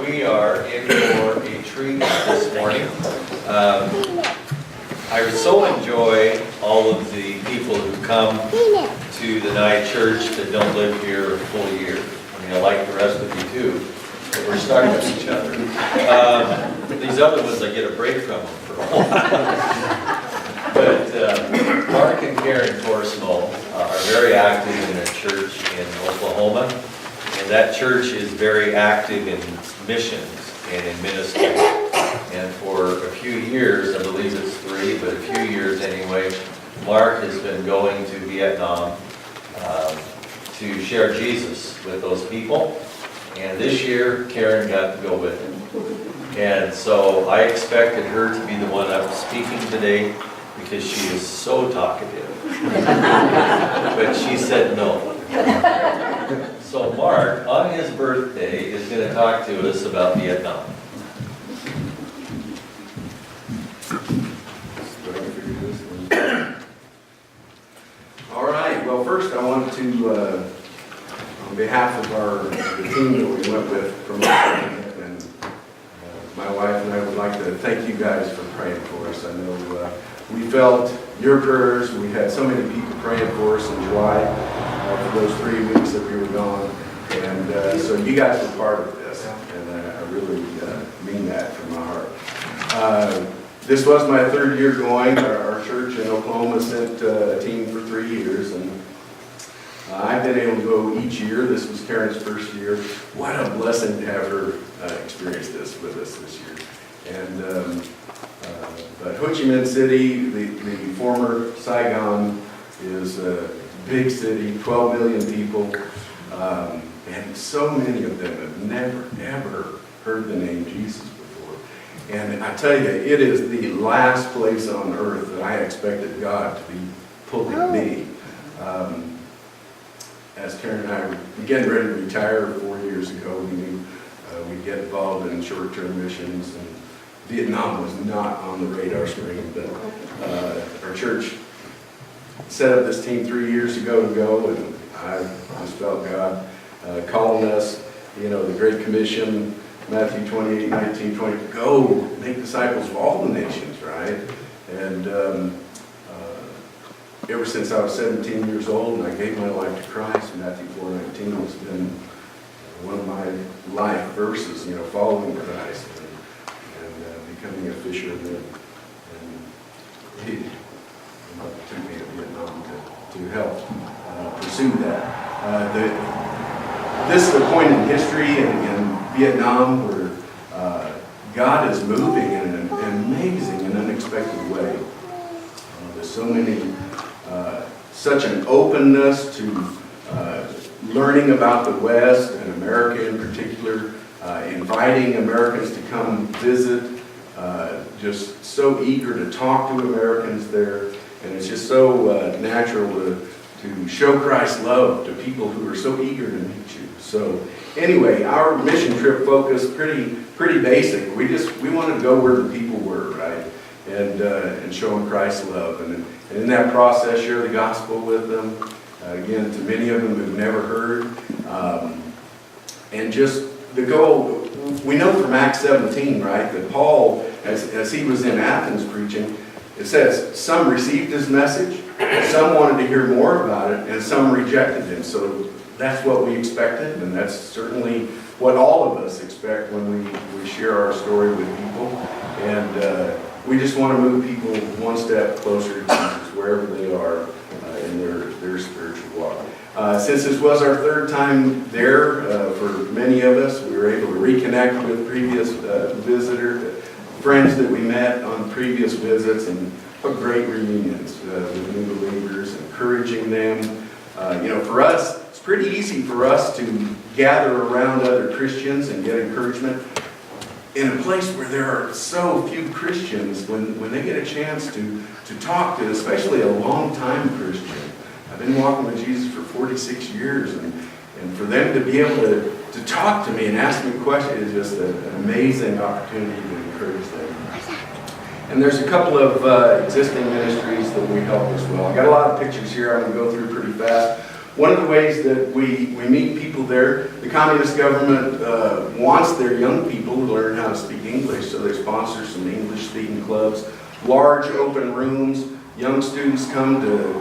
We are in for a treat this morning. I so enjoy all of the people who come to the night church that don't live here a full year. I mean, I like the rest of you too, but we're stuck with each other. These other ones, I get a break from them for a while. But Mark and Karen Korsmo are very active in a church in Oklahoma, and that church is very active in missions and in ministry. And for a few years, I believe it's 3, but a few years anyway, Mark has been going to Vietnam to share Jesus with those people. And this year, Karen got to go with him. And so I expected her to be the one up speaking today because she is so talkative. But she said no. So Mark, on his birthday, is going to talk to us about Vietnam. All right, well first I want to, on behalf of the team that we went with from and my wife and I would like to thank you guys for praying for us. I know we felt your prayers. We had so many people praying for us in July for those 3 weeks that we were gone. And so you guys were part of this, and I really mean that from my heart. This was my 3rd year going. Our church in Oklahoma sent a team for 3 years, and I've been able to go each year. This was Karen's 1st year. What a blessing to have her experience this with us this year. And but Ho Chi Minh City, the former Saigon, is a big city, 12 million people, and so many of them have never, ever heard the name Jesus before. And I tell you, it is the last place on earth that I expected God to be pulling me. As Karen and I were getting ready to retire 4 years ago, we knew we'd get involved in short-term missions, and Vietnam was not on the radar screen, but our church set up this team 3 years ago to go, and I just felt God calling us, you know, the Great Commission, Matthew 28, 19, 20, go make disciples of all the nations, right? And ever since I was 17 years old and I gave my life to Christ, Matthew 4:19 has been one of my life verses, you know, following Christ and becoming a fisher of men. And he took me to Vietnam to help pursue that. This is a point in history in Vietnam where God is moving in an amazing and unexpected way. There's so many, such an openness to learning about the West and America in particular, inviting Americans to come visit, just so eager to talk to Americans there, and it's just so natural to show Christ's love to people who are so eager to meet you. So anyway, our mission trip focused pretty basic. We wanted to go where the people were, right, and show them Christ's love, and in that process share the gospel with them. Again, to many of them who've never heard, and just the goal. We know from Acts 17, right, that Paul, as he was in Athens preaching, it says some received his message, some wanted to hear more about it, and some rejected him. So that's what we expected, and that's certainly what all of us expect when we share our story with people. And we just want to move people one step closer to Jesus, wherever they are in their spiritual walk. Since this was our 3rd time there, for many of us, we were able to reconnect with previous friends that we met on previous visits, and great reunions with new believers, encouraging them. You know, for us, it's pretty easy for us to gather around other Christians and get encouragement in a place where there are so few Christians. When they get a chance to talk to, especially a long-time Christian. I've been walking with Jesus for 46 years, and for them to be able to talk to me and ask me questions is just an amazing opportunity to encourage them. And there's a couple of existing ministries that we help as well. I got a lot of pictures here I'm going to go through pretty fast. One of the ways that we meet people there, the communist government wants their young people to learn how to speak English, so they sponsor some English-speaking clubs, large open rooms. Young students come to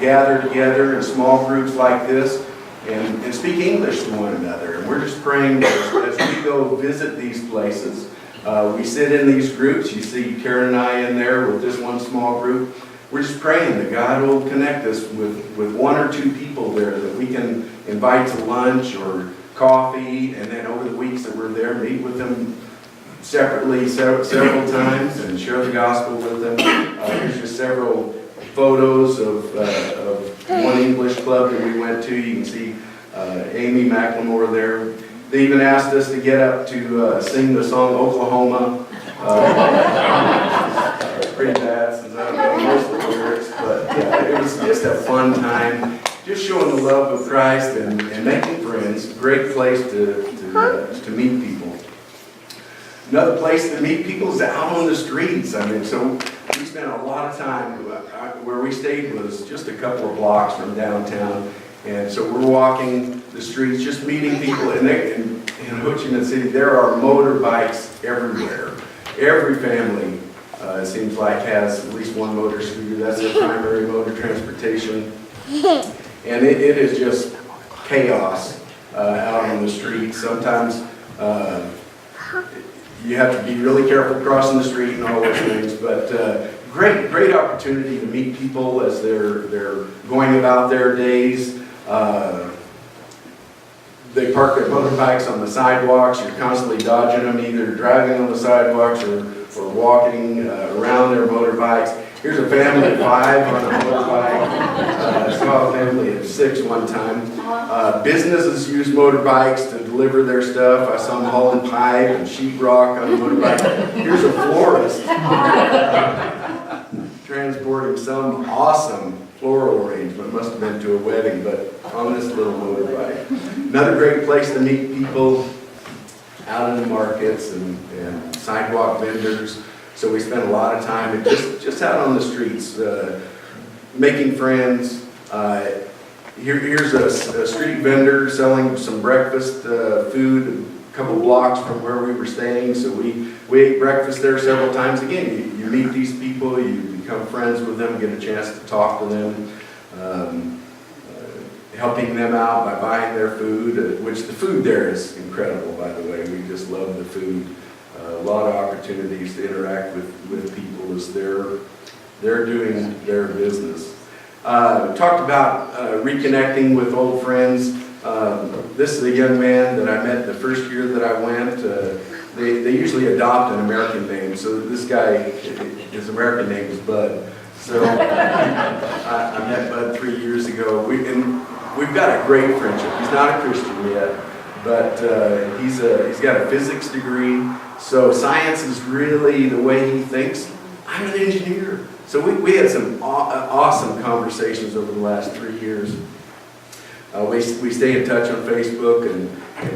gather together in small groups like this and speak English to one another. And we're just praying that as we go visit these places, we sit in these groups. You see Karen and I in there with this one small group. We're just praying that God will connect us with one or two people there that we can invite to lunch or coffee, and then over the weeks that we're there, meet with them separately several times and share the gospel with them. Here's just several photos of one English club that we went to. You can see Amy McLemore there. They even asked us to get up to sing the song Oklahoma. Pretty bad since I don't know most of the lyrics, but it was just a fun time, just showing the love of Christ and making friends. Great place to meet people. Another place to meet people is out on the streets. I mean, so we spent a lot of time, where we stayed was just a couple of blocks from downtown, and so we're walking the streets, just meeting people. And in Ho Chi Minh City, there are motorbikes everywhere. Every family, it seems like, has at least one motor scooter. That's their primary mode of transportation. And it is just chaos out on the streets. Sometimes you have to be really careful crossing the street and all those things. But great opportunity to meet people as they're going about their days. They park their motorbikes on the sidewalks. You're constantly dodging them, either driving on the sidewalks or walking around their motorbikes. Here's a family of 5 on a motorbike. I saw a family of 6 one time. Businesses use motorbikes to deliver their stuff. I saw them hauling pipe and sheetrock on a motorbike. Here's a florist transporting some awesome floral arrangement. Must have been to a wedding, but on this little motorbike. Another great place to meet people out in the markets and sidewalk vendors. So we spent a lot of time just out on the streets, making friends. Here's a street vendor selling some breakfast food a couple blocks from where we were staying. So we ate breakfast there several times. Again, you meet these people, you become friends with them, get a chance to talk to them. Helping them out by buying their food, which the food there is incredible, by the way. We just love the food. A lot of opportunities to interact with people as they're doing their business. Talked about reconnecting with old friends. This is a young man that I met the first year that I went. They usually adopt an American name, so this guy, his American name is Bud. So I met Bud 3 years ago. We've got a great friendship. He's not a Christian yet, but he's got a physics degree. So science is really the way he thinks. I'm an engineer. So we had some awesome conversations over the last 3 years. We stay in touch on Facebook and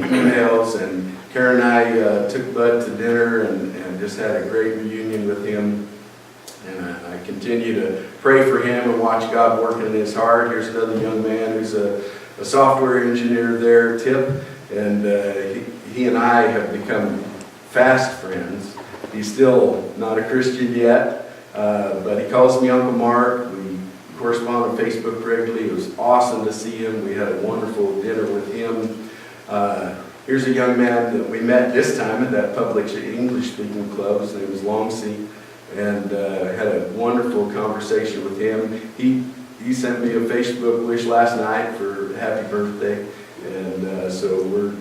emails, and Karen and I took Bud to dinner and just had a great reunion with him. And I continue to pray for him and watch God working in his heart. Here's another young man who's a software engineer there, Tip, and he and I have become fast friends. He's still not a Christian yet, but he calls me Uncle Mark. We correspond on Facebook regularly. It was awesome to see him. We had a wonderful dinner with him. Here's a young man that we met this time at that public English-speaking club. His name was Longsy. And had a wonderful conversation with him. He sent me a Facebook wish last night for happy birthday, and so we're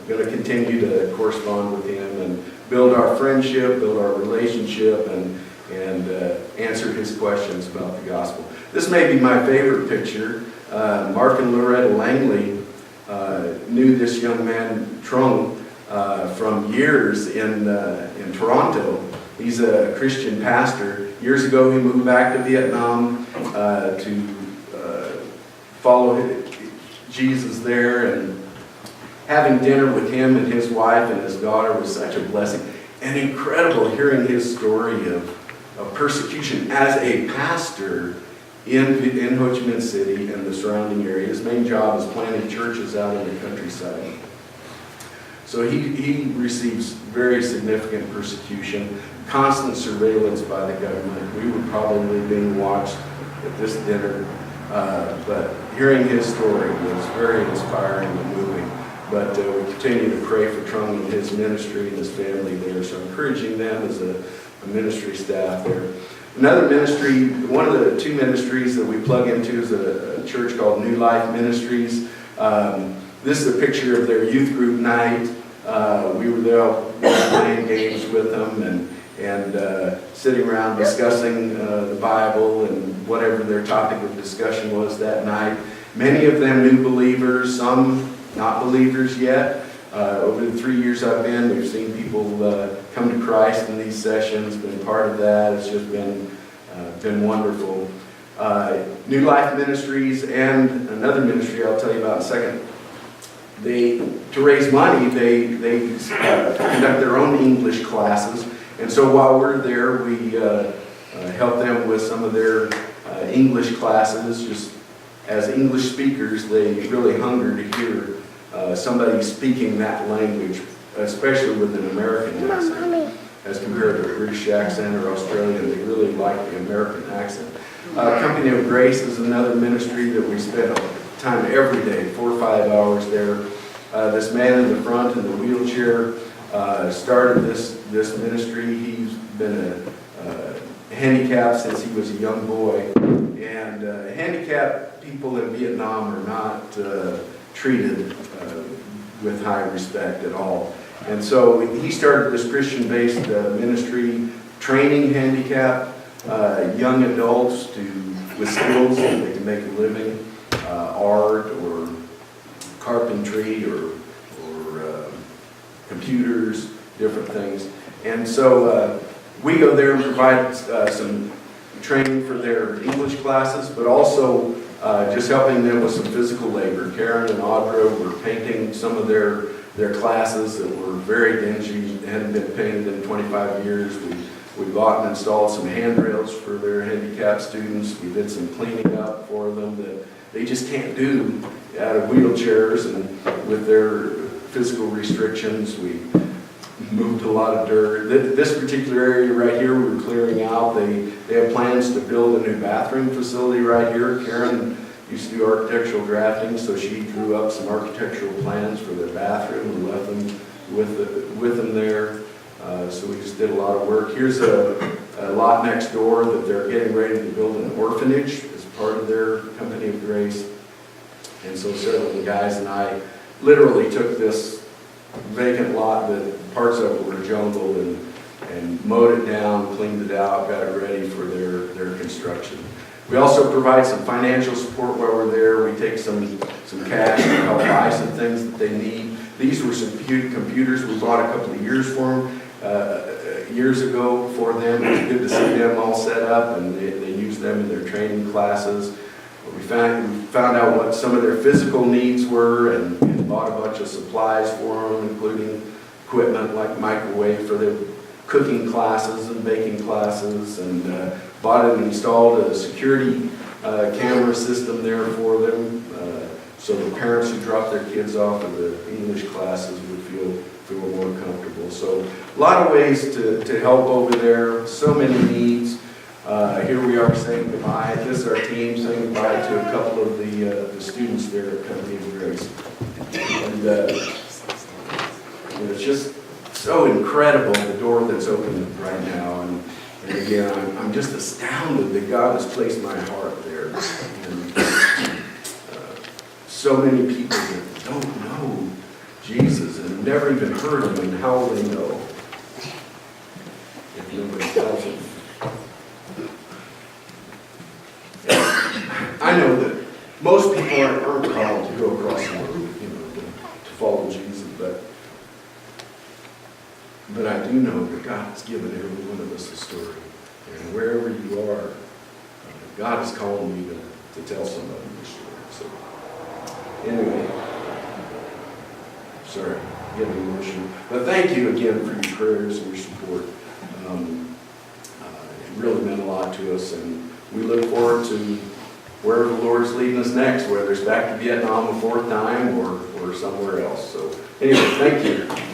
gonna continue to correspond with him and build our friendship, build our relationship, and answer his questions about the gospel. This may be my favorite picture. Mark and Loretta Langley knew this young man Trung from years in Toronto. He's a Christian pastor. Years ago, he moved back to Vietnam to follow Jesus there, and having dinner with him and his wife and his daughter was such a blessing. And incredible hearing his story of persecution as a pastor in Ho Chi Minh City and the surrounding area. His main job is planting churches out in the countryside. So he receives very significant persecution, constant surveillance by the government. We were probably being watched at this dinner, but hearing his story was very inspiring and moving. But we continue to pray for Trung and his ministry and his family there, so encouraging them as a ministry staff there. Another ministry, one of the two ministries that we plug into is a church called New Life Ministries. This is a picture of their youth group night. We were there playing games with them and sitting around discussing the Bible and whatever their topic of discussion was that night. Many of them new believers, some not believers yet. Over the 3 years I've been, we've seen people come to Christ in these sessions, been part of that. It's just been wonderful. New Life Ministries and another ministry I'll tell you about in a second. To raise money, they conduct their own English classes. And so while we're there, we help them with some of their English classes. Just as English speakers, they really hunger to hear somebody speaking that language, especially with an American accent, as compared to a British accent or Australian. They really like the American accent. Company of Grace is another ministry that we spend time every day, 4 or 5 hours there. This man in the front in the wheelchair started this ministry. He's been handicapped since he was a young boy. And handicapped people in Vietnam are not treated with high respect at all. And so he started this Christian-based ministry, training handicapped young adults with skills that they can make a living, art or carpentry or computers, different things. And so we go there and provide some training for their English classes, but also just helping them with some physical labor. Karen and Audra were painting some of their classes that were very dingy, hadn't been painted in 25 years. We bought and installed some handrails for their handicapped students. We did some cleaning up for them that they just can't do out of wheelchairs, and with their physical restrictions, we moved a lot of dirt. This particular area right here we were clearing out. They have plans to build a new bathroom facility right here. Karen used to do architectural drafting, so she drew up some architectural plans for their bathroom and left them with them there. So we just did a lot of work. Here's a lot next door that they're getting ready to build an orphanage as part of their Company of Grace. And so several of the guys and I literally took this vacant lot that parts of it were jungle and mowed it down, cleaned it out, got it ready for their construction. We also provide some financial support while we're there. We take some cash to help buy some things that they need. These were some computers we bought a couple of years ago for them. It was good to see them all set up, and they use them in their training classes. We found out what some of their physical needs were and bought a bunch of supplies for them, including equipment like microwave for their cooking classes and baking classes, and bought and installed a security camera system there for them, so the parents who drop their kids off at the English classes would feel more comfortable. So a lot of ways to help over there, so many needs. Here we are saying goodbye. This is our team saying goodbye to a couple of the students there at Company of Grace. And it's just so incredible, the door that's open right now. And again, I'm just astounded that God has placed my heart there. And so many people that don't know Jesus and have never even heard of him, and how will they know if nobody tells them? I know that most people aren't called to go across the road, to follow Jesus, but I do know that God has given every one of us a story. And wherever you are, God is calling me to tell somebody your story. So, anyway, sorry, getting emotional. But thank you again for your prayers and your support. It really meant a lot to us, and we look forward to where the Lord's leading us next, whether it's back to Vietnam a fourth time or somewhere else. So anyway, thank you.